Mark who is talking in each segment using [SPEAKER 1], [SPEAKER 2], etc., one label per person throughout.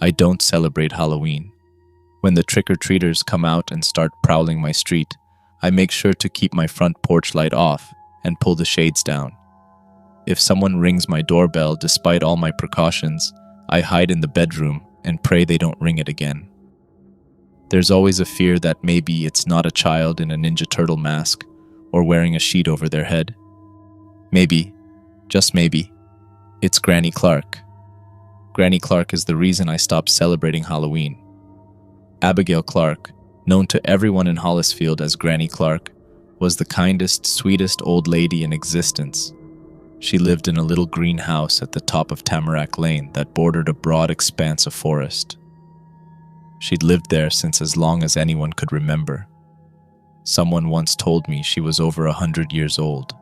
[SPEAKER 1] I don't celebrate Halloween. When the trick-or-treaters come out and start prowling my street, I make sure to keep my front porch light off and pull the shades down. If someone rings my doorbell despite all my precautions, I hide in the bedroom and pray they don't ring it again. There's always a fear that maybe it's not a child in a Ninja Turtle mask or wearing a sheet over their head. Maybe, just maybe, it's Granny Clark. Granny Clark is the reason I stopped celebrating Halloween. Abigail Clark, known to everyone in Hollisfield as Granny Clark, was the kindest, sweetest old lady in existence. She lived in a little green house at the top of Tamarack Lane that bordered a broad expanse of forest. She'd lived there since as long as anyone could remember. Someone once told me she was over 100 years old,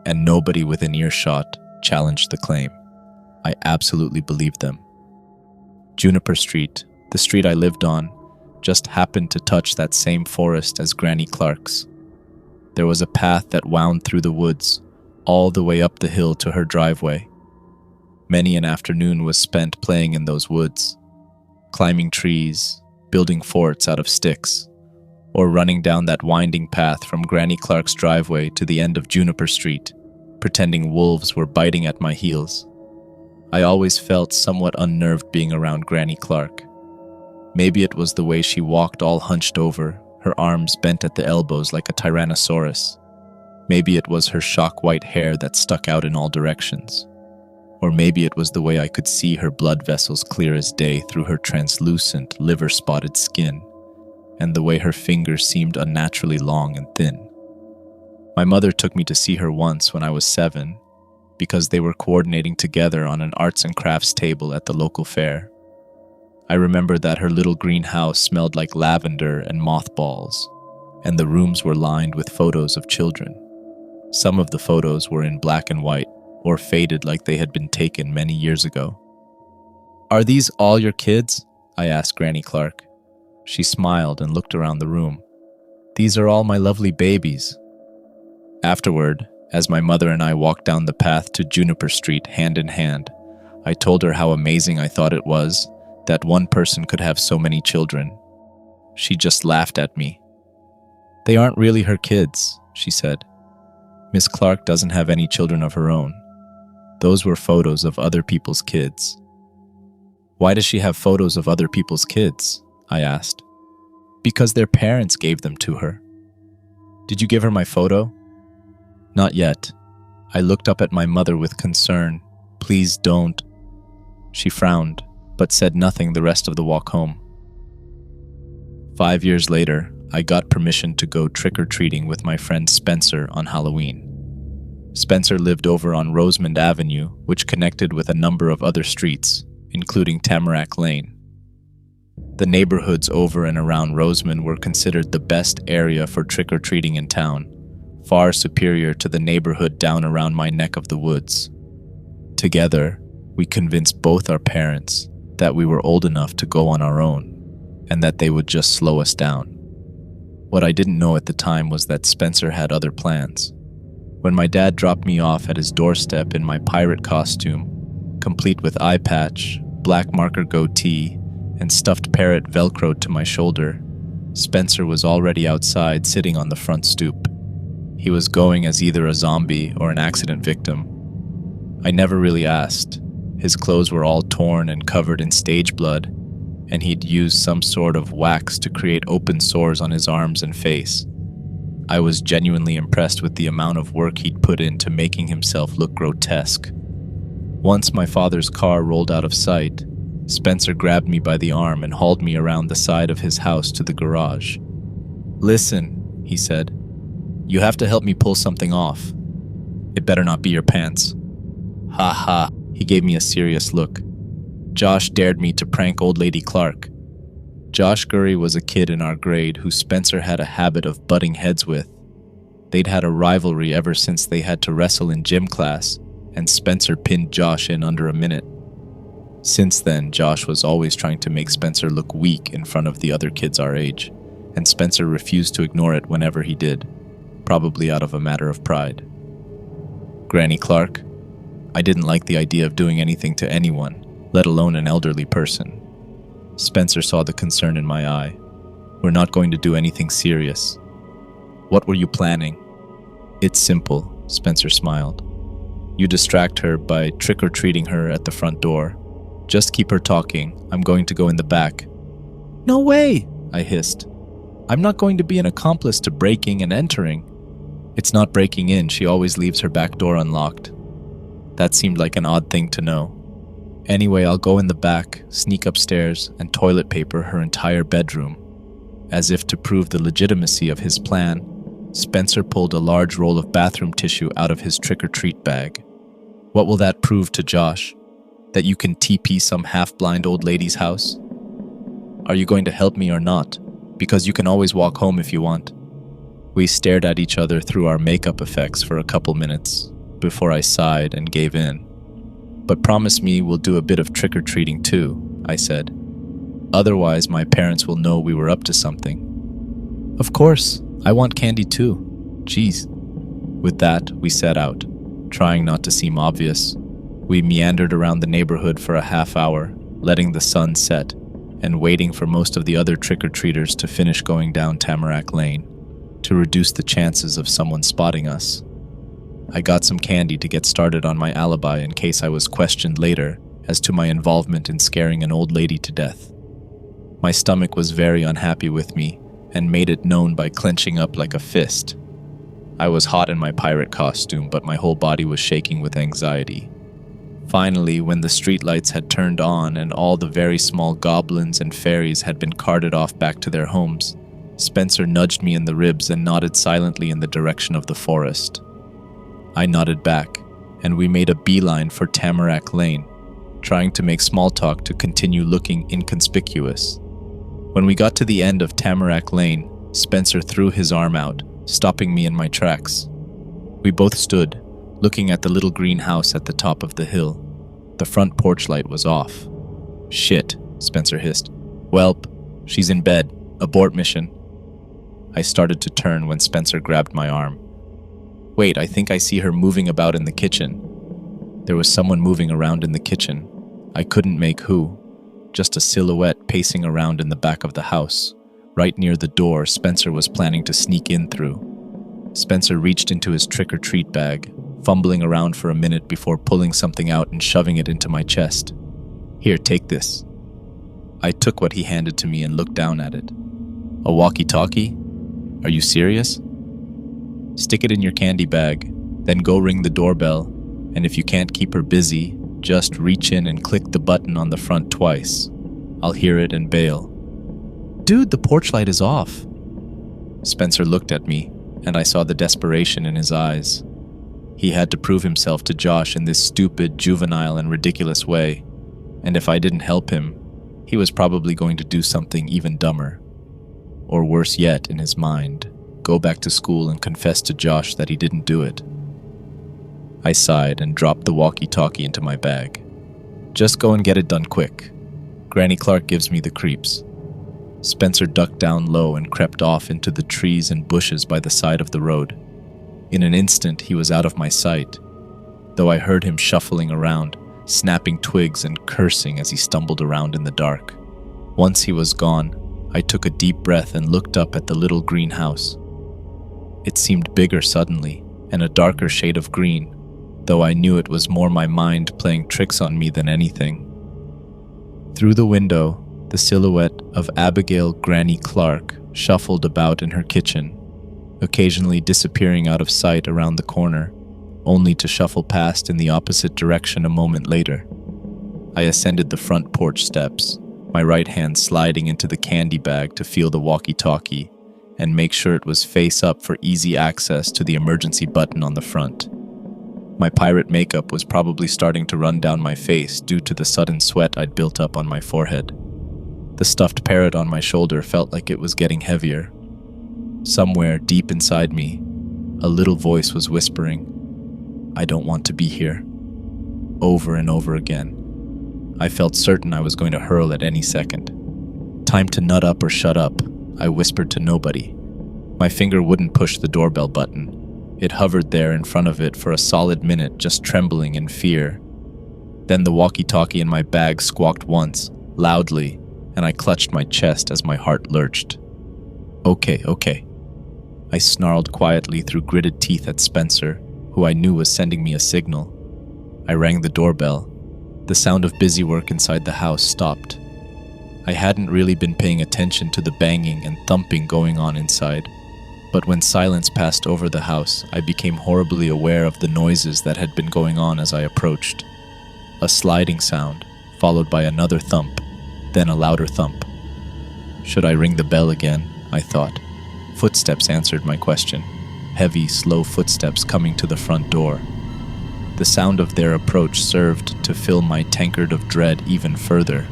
[SPEAKER 1] and nobody within earshot challenged the claim. I absolutely believed them. Juniper Street, the street I lived on, just happened to touch that same forest as Granny Clark's. There was a path that wound through the woods, all the way up the hill to her driveway. Many an afternoon was spent playing in those woods, climbing trees, building forts out of sticks, or running down that winding path from Granny Clark's driveway to the end of Juniper Street, pretending wolves were biting at my heels. I always felt somewhat unnerved being around Granny Clark. Maybe it was the way she walked all hunched over, her arms bent at the elbows like a tyrannosaurus. Maybe it was her shock white hair that stuck out in all directions. Or maybe it was the way I could see her blood vessels clear as day through her translucent, liver-spotted skin, and the way her fingers seemed unnaturally long and thin. My mother took me to see her once when I was 7, because they were coordinating together on an arts and crafts table at the local fair. I remember that her little green house smelled like lavender and mothballs, and the rooms were lined with photos of children. Some of the photos were in black and white, or faded like they had been taken many years ago. "Are these all your kids?" I asked Granny Clark. She smiled and looked around the room. "These are all my lovely babies." Afterward, as my mother and I walked down the path to Juniper Street hand in hand, I told her how amazing I thought it was that one person could have so many children. She just laughed at me. "They aren't really her kids," she said. "Miss Clark doesn't have any children of her own. Those were photos of other people's kids." "Why does she have photos of other people's kids?" I asked. "Because their parents gave them to her." "Did you give her my photo?" "Not yet." I looked up at my mother with concern. "Please don't." She frowned, but said nothing the rest of the walk home. 5 years later, I got permission to go trick-or-treating with my friend Spencer on Halloween. Spencer lived over on Rosamond Avenue, which connected with a number of other streets, including Tamarack Lane. The neighborhoods over and around Rosamond were considered the best area for trick-or-treating in town, far superior to the neighborhood down around my neck of the woods. Together, we convinced both our parents that we were old enough to go on our own, and that they would just slow us down. What I didn't know at the time was that Spencer had other plans. When my dad dropped me off at his doorstep in my pirate costume, complete with eye patch, black marker goatee, and stuffed parrot velcroed to my shoulder, Spencer was already outside sitting on the front stoop. He was going as either a zombie or an accident victim. I never really asked. His clothes were all torn and covered in stage blood, and he'd used some sort of wax to create open sores on his arms and face. I was genuinely impressed with the amount of work he'd put into making himself look grotesque. Once my father's car rolled out of sight, Spencer grabbed me by the arm and hauled me around the side of his house to the garage. "Listen," he said, "you have to help me pull something off. It better not be your pants." "Ha ha," he gave me a serious look. "Josh dared me to prank old lady Clark." Josh Gurry was a kid in our grade who Spencer had a habit of butting heads with. They'd had a rivalry ever since they had to wrestle in gym class, and Spencer pinned Josh in under a minute. Since then, Josh was always trying to make Spencer look weak in front of the other kids our age, and Spencer refused to ignore it whenever he did, probably out of a matter of pride. Granny Clark? I didn't like the idea of doing anything to anyone, let alone an elderly person. Spencer saw the concern in my eye. We're not going to do anything serious. What were you planning? It's simple, Spencer smiled. You distract her by trick-or-treating her at the front door. Just keep her talking. I'm going to go in the back. No way, I hissed. I'm not going to be an accomplice to breaking and entering. It's not breaking in. She always leaves her back door unlocked. That seemed like an odd thing to know. Anyway, I'll go in the back, sneak upstairs, and toilet paper her entire bedroom. As if to prove the legitimacy of his plan, Spencer pulled a large roll of bathroom tissue out of his trick-or-treat bag. What will that prove to Josh? That you can TP some half-blind old lady's house? Are you going to help me or not? Because you can always walk home if you want. We stared at each other through our makeup effects for a couple minutes before I sighed and gave in. But promise me we'll do a bit of trick-or-treating too, I said. Otherwise, my parents will know we were up to something. Of course, I want candy too. Jeez. With that, we set out, trying not to seem obvious. We meandered around the neighborhood for a half hour, letting the sun set, and waiting for most of the other trick-or-treaters to finish going down Tamarack Lane, to reduce the chances of someone spotting us. I got some candy to get started on my alibi in case I was questioned later as to my involvement in scaring an old lady to death. My stomach was very unhappy with me and made it known by clenching up like a fist. I was hot in my pirate costume, but my whole body was shaking with anxiety. Finally, when the streetlights had turned on and all the very small goblins and fairies had been carted off back to their homes, Spencer nudged me in the ribs and nodded silently in the direction of the forest. I nodded back, and we made a beeline for Tamarack Lane, trying to make small talk to continue looking inconspicuous. When we got to the end of Tamarack Lane, Spencer threw his arm out, stopping me in my tracks. We both stood, looking at the little green house at the top of the hill. The front porch light was off. Shit, Spencer hissed. Welp, she's in bed. Abort mission. I started to turn when Spencer grabbed my arm. Wait, I think I see her moving about in the kitchen. There was someone moving around in the kitchen. I couldn't make who. Just a silhouette pacing around in the back of the house, right near the door Spencer was planning to sneak in through. Spencer reached into his trick-or-treat bag, fumbling around for a minute before pulling something out and shoving it into my chest. Here, take this. I took what he handed to me and looked down at it. A walkie-talkie? Are you serious? Stick it in your candy bag, then go ring the doorbell, and if you can't keep her busy, just reach in and click the button on the front twice. I'll hear it and bail. Dude, the porch light is off. Spencer looked at me, and I saw the desperation in his eyes. He had to prove himself to Josh in this stupid, juvenile, and ridiculous way, and if I didn't help him, he was probably going to do something even dumber. Or worse yet, in his mind, go back to school and confess to Josh that he didn't do it. I sighed and dropped the walkie-talkie into my bag. Just go and get it done quick. Granny Clark gives me the creeps. Spencer ducked down low and crept off into the trees and bushes by the side of the road. In an instant, he was out of my sight, though I heard him shuffling around, snapping twigs and cursing as he stumbled around in the dark. Once he was gone, I took a deep breath and looked up at the little green house. It seemed bigger suddenly, and a darker shade of green, though I knew it was more my mind playing tricks on me than anything. Through the window, the silhouette of Abigail Granny Clark shuffled about in her kitchen, occasionally disappearing out of sight around the corner, only to shuffle past in the opposite direction a moment later. I ascended the front porch steps, my right hand sliding into the candy bag to feel the walkie-talkie and make sure it was face up for easy access to the emergency button on the front. My pirate makeup was probably starting to run down my face due to the sudden sweat I'd built up on my forehead. The stuffed parrot on my shoulder felt like it was getting heavier. Somewhere deep inside me, a little voice was whispering, "I don't want to be here," over and over again. I felt certain I was going to hurl at any second. "Time to nut up or shut up," I whispered to nobody. My finger wouldn't push the doorbell button. It hovered there in front of it for a solid minute, just trembling in fear. Then the walkie-talkie in my bag squawked once, loudly, and I clutched my chest as my heart lurched. Okay. I snarled quietly through gritted teeth at Spencer, who I knew was sending me a signal. I rang the doorbell. The sound of busy work inside the house stopped. I hadn't really been paying attention to the banging and thumping going on inside, but when silence passed over the house, I became horribly aware of the noises that had been going on as I approached. A sliding sound, followed by another thump, then a louder thump. Should I ring the bell again? I thought. Footsteps answered my question. Heavy, slow footsteps coming to the front door. The sound of their approach served to fill my tankard of dread even further.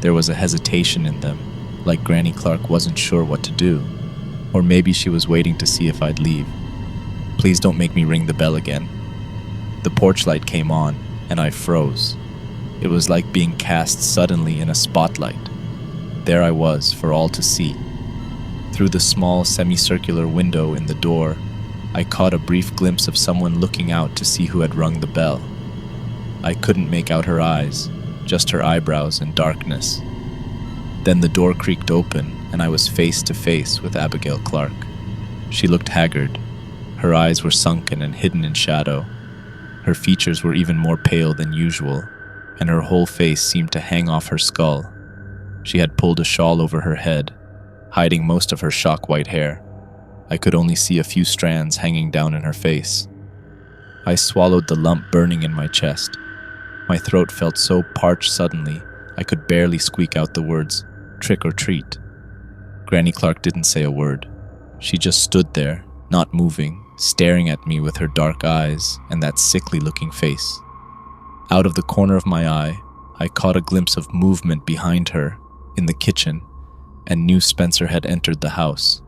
[SPEAKER 1] There was a hesitation in them, like Granny Clark wasn't sure what to do. Or maybe she was waiting to see if I'd leave. Please don't make me ring the bell again. The porch light came on, and I froze. It was like being cast suddenly in a spotlight. There I was, for all to see. Through the small semicircular window in the door, I caught a brief glimpse of someone looking out to see who had rung the bell. I couldn't make out her eyes, just her eyebrows in darkness. Then the door creaked open, and I was face to face with Abigail Clark. She looked haggard. Her eyes were sunken and hidden in shadow. Her features were even more pale than usual, and her whole face seemed to hang off her skull. She had pulled a shawl over her head, hiding most of her shock white hair. I could only see a few strands hanging down in her face. I swallowed the lump burning in my chest. My throat felt so parched suddenly, I could barely squeak out the words, "trick or treat." Granny Clark didn't say a word. She just stood there, not moving, staring at me with her dark eyes and that sickly-looking face. Out of the corner of my eye, I caught a glimpse of movement behind her, in the kitchen, and knew Spencer had entered the house.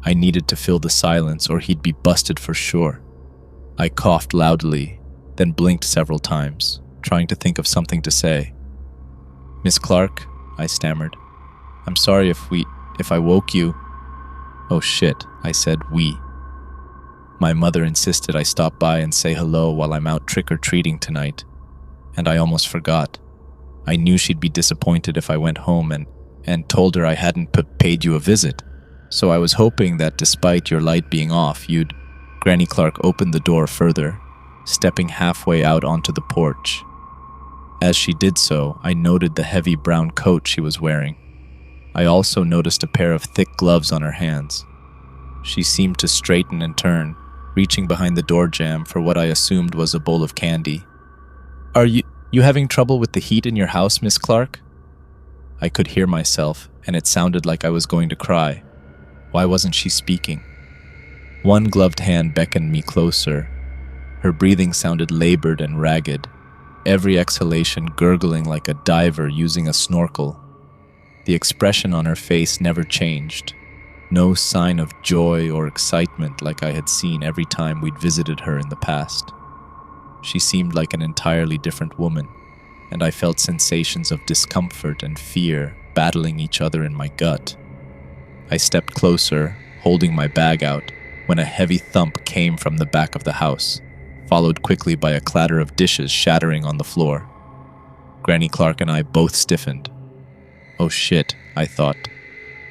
[SPEAKER 1] I needed to fill the silence or he'd be busted for sure. I coughed loudly, then blinked several times, trying to think of something to say. "Miss Clark," I stammered. "I'm sorry if I woke you." "Oh shit," I said, "we." My mother insisted I stop by and say hello while I'm out trick-or-treating tonight, and I almost forgot. I knew she'd be disappointed if I went home and told her I hadn't paid you a visit. So I was hoping that despite your light being off, you'd... Granny Clark opened the door further, stepping halfway out onto the porch. As she did so, I noted the heavy brown coat she was wearing. I also noticed a pair of thick gloves on her hands. She seemed to straighten and turn, reaching behind the door jamb for what I assumed was a bowl of candy. "Are you having trouble with the heat in your house, Miss Clark?" I could hear myself, and it sounded like I was going to cry. Why wasn't she speaking? One gloved hand beckoned me closer. Her breathing sounded labored and ragged, every exhalation gurgling like a diver using a snorkel. The expression on her face never changed. No sign of joy or excitement like I had seen every time we'd visited her in the past. She seemed like an entirely different woman, and I felt sensations of discomfort and fear battling each other in my gut. I stepped closer, holding my bag out, when a heavy thump came from the back of the house, followed quickly by a clatter of dishes shattering on the floor. Granny Clark and I both stiffened. Oh shit, I thought.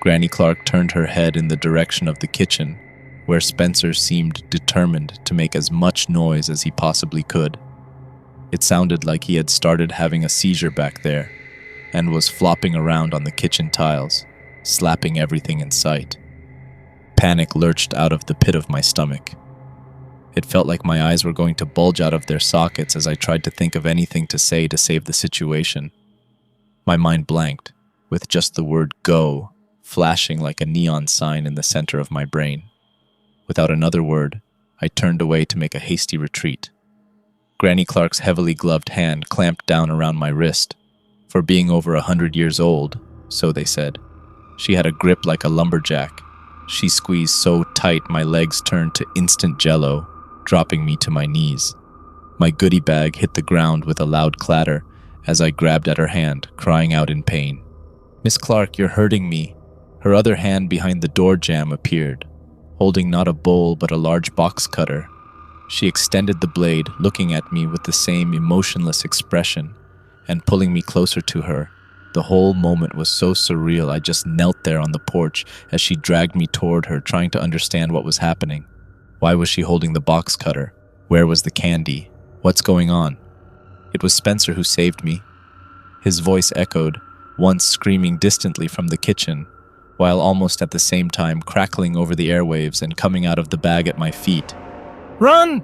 [SPEAKER 1] Granny Clark turned her head in the direction of the kitchen, where Spencer seemed determined to make as much noise as he possibly could. It sounded like he had started having a seizure back there, and was flopping around on the kitchen tiles, slapping everything in sight. Panic lurched out of the pit of my stomach. It felt like my eyes were going to bulge out of their sockets as I tried to think of anything to say to save the situation. My mind blanked, with just the word "go" flashing like a neon sign in the center of my brain. Without another word, I turned away to make a hasty retreat. Granny Clark's heavily gloved hand clamped down around my wrist. For being over 100 years old, so they said, she had a grip like a lumberjack. She squeezed so tight my legs turned to instant jello, dropping me to my knees. My goodie bag hit the ground with a loud clatter as I grabbed at her hand, crying out in pain. "Miss Clark, you're hurting me." Her other hand behind the door jamb appeared, holding not a bowl but a large box cutter. She extended the blade, looking at me with the same emotionless expression, and pulling me closer to her, The whole moment was so surreal, I just knelt there on the porch as she dragged me toward her, trying to understand what was happening. Why was she holding the box cutter? Where was the candy? What's going on? It was Spencer who saved me. His voice echoed, once screaming distantly from the kitchen, while almost at the same time crackling over the airwaves and coming out of the bag at my feet. "Run!"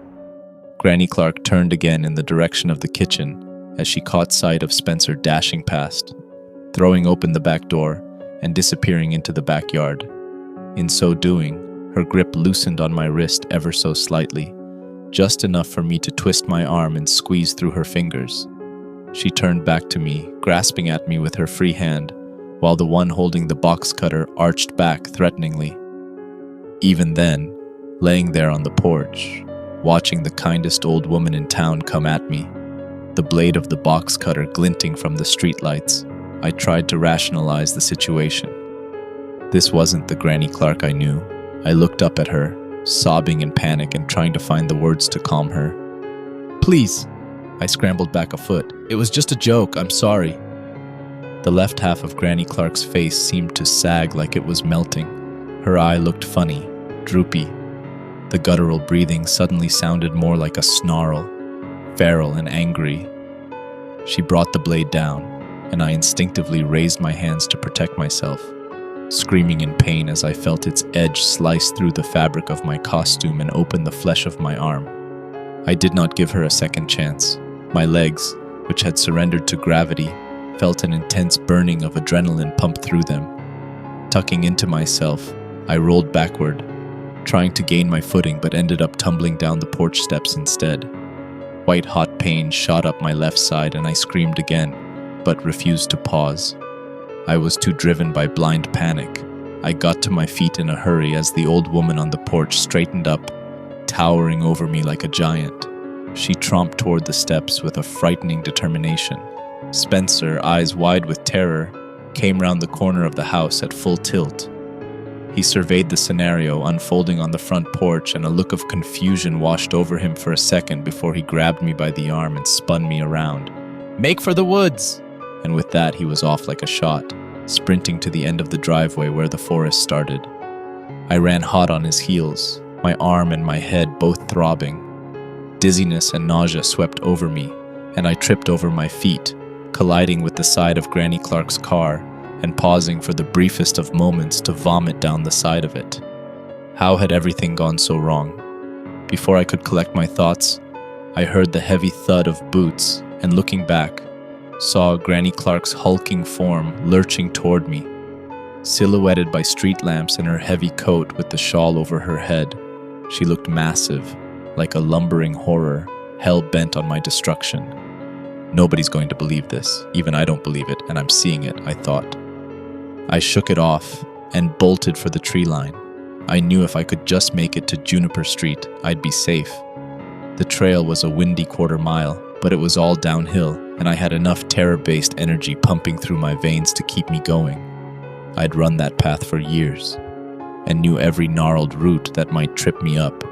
[SPEAKER 1] Granny Clark turned again in the direction of the kitchen as she caught sight of Spencer dashing past, throwing open the back door and disappearing into the backyard. In so doing, her grip loosened on my wrist ever so slightly, just enough for me to twist my arm and squeeze through her fingers. She turned back to me, grasping at me with her free hand, while the one holding the box cutter arched back threateningly. Even then, laying there on the porch, watching the kindest old woman in town come at me, the blade of the box cutter glinting from the streetlights, I tried to rationalize the situation. This wasn't the Granny Clark I knew. I looked up at her, sobbing in panic and trying to find the words to calm her. "Please," I scrambled back a foot. "It was just a joke, I'm sorry." The left half of Granny Clark's face seemed to sag like it was melting. Her eye looked funny, droopy. The guttural breathing suddenly sounded more like a snarl, feral and angry. She brought the blade down, and I instinctively raised my hands to protect myself, screaming in pain as I felt its edge slice through the fabric of my costume and open the flesh of my arm. I did not give her a second chance. My legs, which had surrendered to gravity, felt an intense burning of adrenaline pump through them. Tucking into myself, I rolled backward, trying to gain my footing but ended up tumbling down the porch steps instead. White-hot pain shot up my left side and I screamed again, but refused to pause. I was too driven by blind panic. I got to my feet in a hurry as the old woman on the porch straightened up, towering over me like a giant. She tromped toward the steps with a frightening determination. Spencer, eyes wide with terror, came round the corner of the house at full tilt. He surveyed the scenario unfolding on the front porch, and a look of confusion washed over him for a second before he grabbed me by the arm and spun me around. "Make for the woods!" And with that, he was off like a shot, sprinting to the end of the driveway where the forest started. I ran hot on his heels, my arm and my head both throbbing. Dizziness and nausea swept over me, and I tripped over my feet, colliding with the side of Granny Clark's car and pausing for the briefest of moments to vomit down the side of it. How had everything gone so wrong? Before I could collect my thoughts, I heard the heavy thud of boots and, looking back, saw Granny Clark's hulking form lurching toward me. Silhouetted by street lamps in her heavy coat with the shawl over her head, she looked massive, like a lumbering horror, hell-bent on my destruction. Nobody's going to believe this. Even I don't believe it, and I'm seeing it, I thought. I shook it off and bolted for the tree line. I knew if I could just make it to Juniper Street, I'd be safe. The trail was a windy quarter-mile, but it was all downhill, and I had enough terror-based energy pumping through my veins to keep me going. I'd run that path for years, and knew every gnarled root that might trip me up,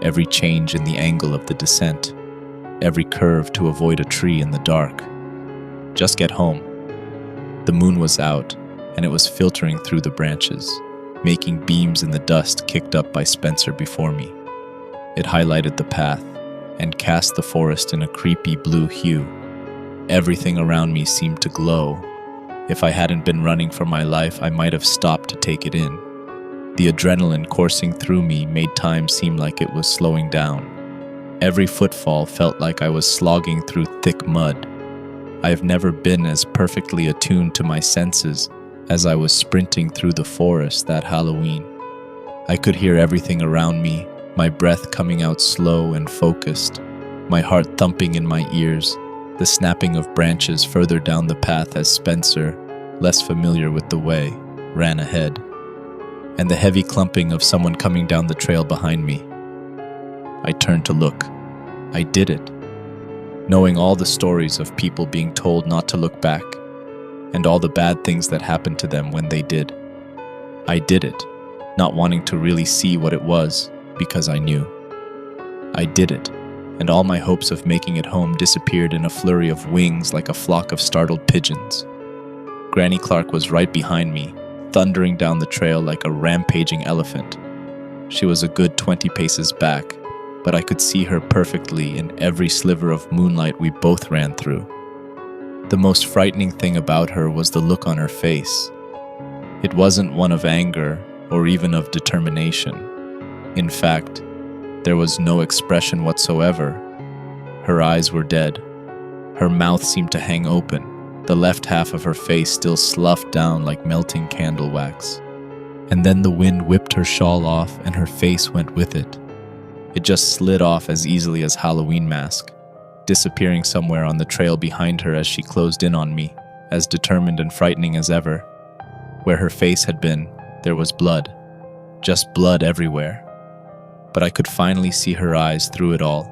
[SPEAKER 1] every change in the angle of the descent, every curve to avoid a tree in the dark. Just get home. The moon was out, and it was filtering through the branches, making beams in the dust kicked up by Spencer before me. It highlighted the path and cast the forest in a creepy blue hue. Everything around me seemed to glow. If I hadn't been running for my life, I might have stopped to take it in. The adrenaline coursing through me made time seem like it was slowing down. Every footfall felt like I was slogging through thick mud. I have never been as perfectly attuned to my senses as I was sprinting through the forest that Halloween. I could hear everything around me, my breath coming out slow and focused, my heart thumping in my ears, the snapping of branches further down the path as Spencer, less familiar with the way, ran ahead, and the heavy clumping of someone coming down the trail behind me. I turned to look. I did it, knowing all the stories of people being told not to look back, and all the bad things that happened to them when they did. I did it, not wanting to really see what it was, because I knew. I did it, and all my hopes of making it home disappeared in a flurry of wings like a flock of startled pigeons. Granny Clark was right behind me, thundering down the trail like a rampaging elephant. She was a good 20 paces back, but I could see her perfectly in every sliver of moonlight we both ran through. The most frightening thing about her was the look on her face. It wasn't one of anger or even of determination. In fact, there was no expression whatsoever. Her eyes were dead. Her mouth seemed to hang open, the left half of her face still sloughed down like melting candle wax. And then the wind whipped her shawl off and her face went with it. It just slid off as easily as Halloween mask, disappearing somewhere on the trail behind her as she closed in on me, as determined and frightening as ever. Where her face had been, there was blood. Just blood everywhere. But I could finally see her eyes through it all,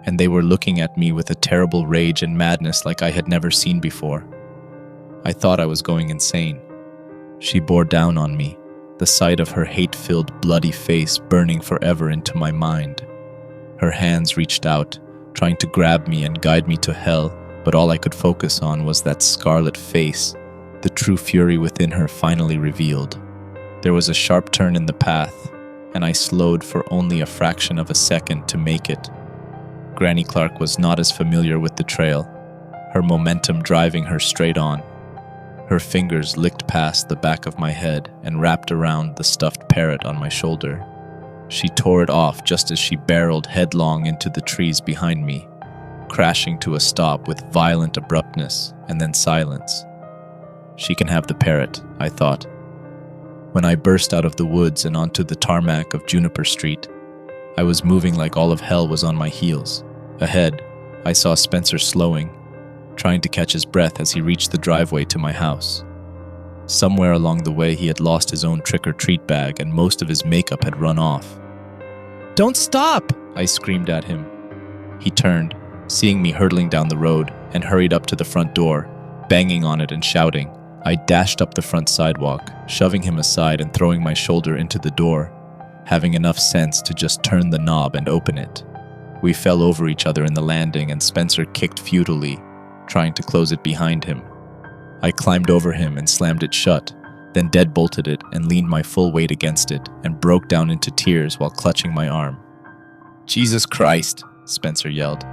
[SPEAKER 1] and they were looking at me with a terrible rage and madness like I had never seen before. I thought I was going insane. She bore down on me, the sight of her hate-filled, bloody face burning forever into my mind. Her hands reached out, trying to grab me and guide me to hell, but all I could focus on was that scarlet face, the true fury within her finally revealed. There was a sharp turn in the path, and I slowed for only a fraction of a second to make it. Granny Clark was not as familiar with the trail, her momentum driving her straight on. Her fingers licked past the back of my head and wrapped around the stuffed parrot on my shoulder. She tore it off just as she barreled headlong into the trees behind me, crashing to a stop with violent abruptness and then silence. She can have the parrot, I thought. When I burst out of the woods and onto the tarmac of Juniper Street, I was moving like all of hell was on my heels. Ahead, I saw Spencer slowing, trying to catch his breath as he reached the driveway to my house. Somewhere along the way, he had lost his own trick-or-treat bag and most of his makeup had run off. "Don't stop!" I screamed at him. He turned, seeing me hurtling down the road, and hurried up to the front door, banging on it and shouting. I dashed up the front sidewalk, shoving him aside and throwing my shoulder into the door, having enough sense to just turn the knob and open it. We fell over each other in the landing and Spencer kicked futilely, trying to close it behind him. I climbed over him and slammed it shut, then deadbolted it and leaned my full weight against it and broke down into tears while clutching my arm. "Jesus Christ!" Spencer yelled.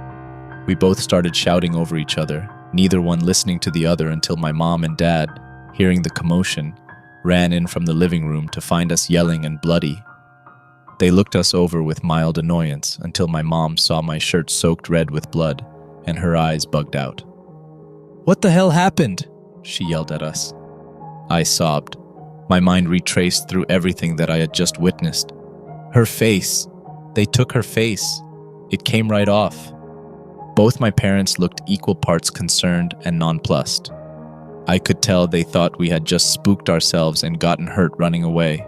[SPEAKER 1] We both started shouting over each other, neither one listening to the other until my mom and dad, hearing the commotion, ran in from the living room to find us yelling and bloody. They looked us over with mild annoyance until my mom saw my shirt soaked red with blood and her eyes bugged out. "What the hell happened?" she yelled at us. I sobbed. My mind retraced through everything that I had just witnessed. Her face. They took her face. It came right off. Both my parents looked equal parts concerned and nonplussed. I could tell they thought we had just spooked ourselves and gotten hurt running away.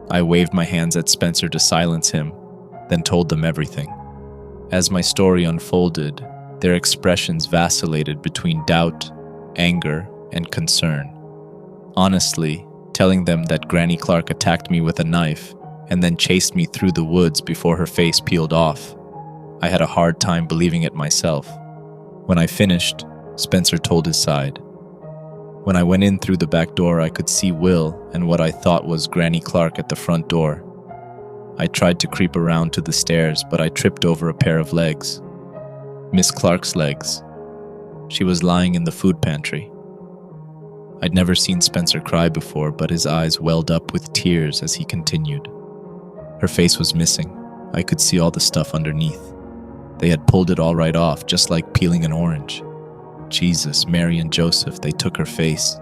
[SPEAKER 1] I waved my hands at Spencer to silence him, then told them everything. As my story unfolded, their expressions vacillated between doubt, anger, and concern. Honestly, telling them that Granny Clark attacked me with a knife and then chased me through the woods before her face peeled off, I had a hard time believing it myself. When I finished, Spencer told his side. When I went in through the back door, I could see Will and what I thought was Granny Clark at the front door. I tried to creep around to the stairs, but I tripped over a pair of legs. Miss Clark's legs. She was lying in the food pantry. I'd never seen Spencer cry before, but his eyes welled up with tears as he continued. Her face was missing. I could see all the stuff underneath. They had pulled it all right off, just like peeling an orange. Jesus, Mary and Joseph, they took her face.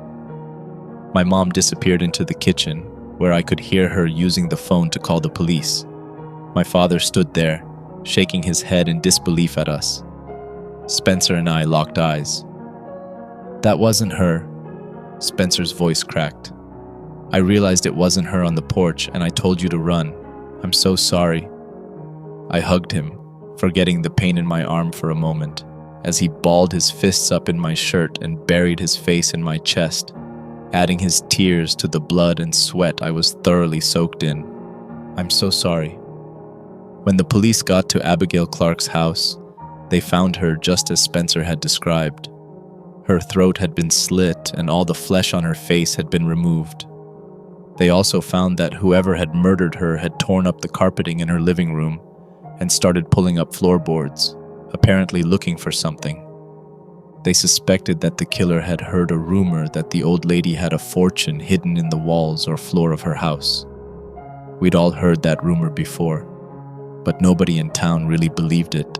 [SPEAKER 1] My mom disappeared into the kitchen, where I could hear her using the phone to call the police. My father stood there, shaking his head in disbelief at us. Spencer and I locked eyes. "That wasn't her." Spencer's voice cracked. "I realized it wasn't her on the porch, and I told you to run. I'm so sorry." I hugged him, forgetting the pain in my arm for a moment, as he balled his fists up in my shirt and buried his face in my chest, adding his tears to the blood and sweat I was thoroughly soaked in. "I'm so sorry." When the police got to Abigail Clark's house, they found her just as Spencer had described. Her throat had been slit and all the flesh on her face had been removed. They also found that whoever had murdered her had torn up the carpeting in her living room and started pulling up floorboards, apparently looking for something. They suspected that the killer had heard a rumor that the old lady had a fortune hidden in the walls or floor of her house. We'd all heard that rumor before, but nobody in town really believed it.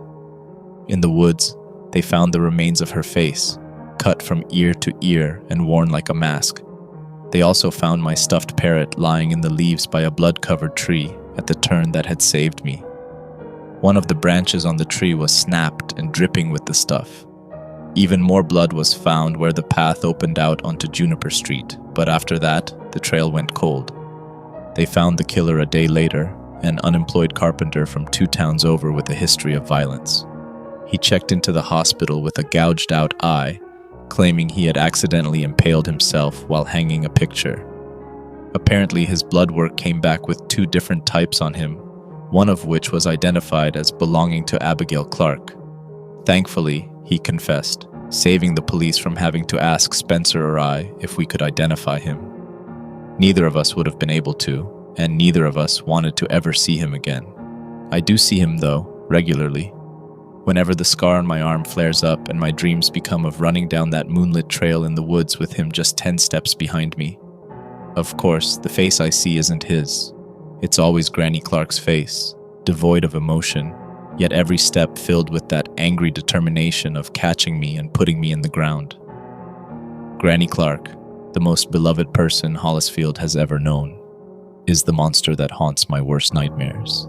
[SPEAKER 1] In the woods, they found the remains of her face, cut from ear to ear and worn like a mask. They also found my stuffed parrot lying in the leaves by a blood-covered tree at the turn that had saved me. One of the branches on the tree was snapped and dripping with the stuff. Even more blood was found where the path opened out onto Juniper Street, but after that, the trail went cold. They found the killer a day later, an unemployed carpenter from 2 towns over with a history of violence. He checked into the hospital with a gouged-out eye, claiming he had accidentally impaled himself while hanging a picture. Apparently, his blood work came back with 2 different types on him, one of which was identified as belonging to Abigail Clark. Thankfully, he confessed, saving the police from having to ask Spencer or I if we could identify him. Neither of us would have been able to, and neither of us wanted to ever see him again. I do see him, though, regularly. Whenever the scar on my arm flares up and my dreams become of running down that moonlit trail in the woods with him just 10 steps behind me. Of course, the face I see isn't his. It's always Granny Clark's face, devoid of emotion, yet every step filled with that angry determination of catching me and putting me in the ground. Granny Clark, the most beloved person Hollisfield has ever known, is the monster that haunts my worst nightmares.